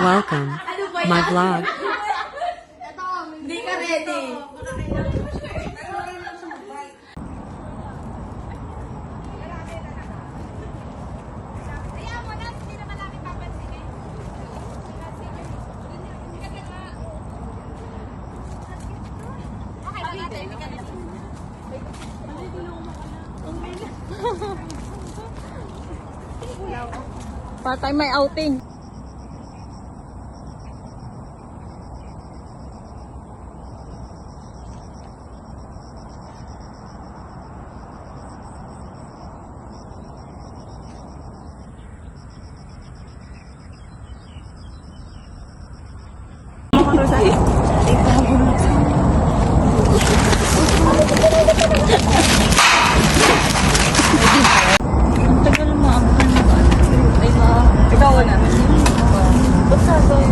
Welcome, my vlog. Hindi ka ready. Patay may outing. Ang tagal maabot na ba? Ikaw na. Ba't sabi?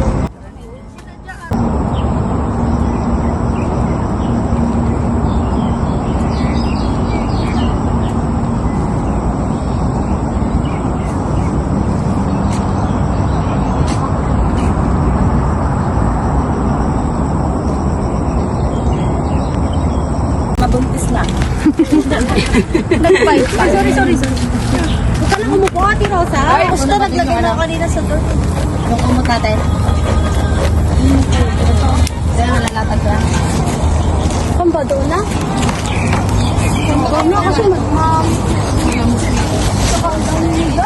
Mabuntis na. Nag-fight pa. Sorry. Huwag ka lang umupo, Ate Rosa. Gusto naglagay na kanina sa door. Yung umot natin. Dahil nalalatag ka. Saan ba doon na? Huwag na kasi mag-mam. Saka ang dami nila.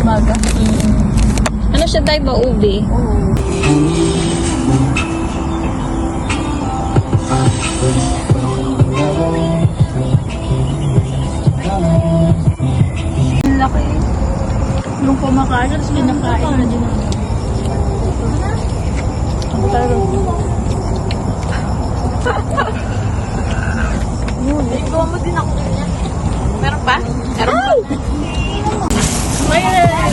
Umaga. Ano siya tayo ba? Ubi? Ang laki. Nung kumakain, tapos pinakain na din ako. Ang taro. Ikaw mo din ako ganyan. Meron pa? Meron pa?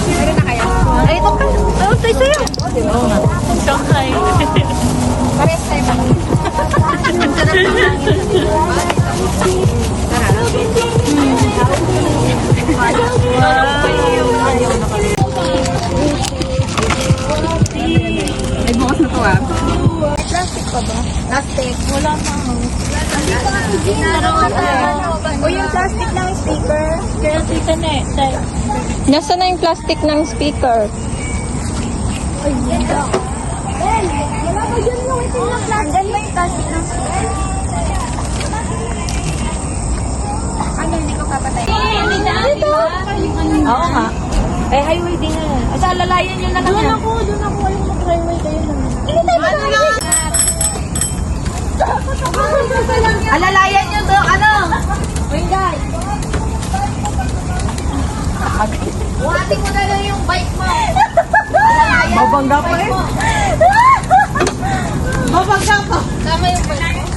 Meron na kaya? Ay, ito ka. Oo, tayo sa'yo. Oo nga. Shanghai. Parehas tayo ba? Ay, bukas na to ah. Plastic pa ba? Plastic. Wala pa. O yung plastic ng speaker. Kaya tita na eh. Nasaan na yung plastic ng speaker? Ay, yan daw. Ben, wala ba dyan yung itin ng plastic? Andyan ba yung plastic ng speaker? Ano, hindi ko papatay. Dito! Oo nga. Eh, highway din na. Asa, lalayan nyo na lang yan. Doon ako. Ayun mag-highway kayo na. Hindi tayo mag-highway. Alalayan nyo to, ano? Uy, guys. Buhatin mo na lang yung bike mo. Mabangga pa eh. Mabangga pa. Tama yung bike mo.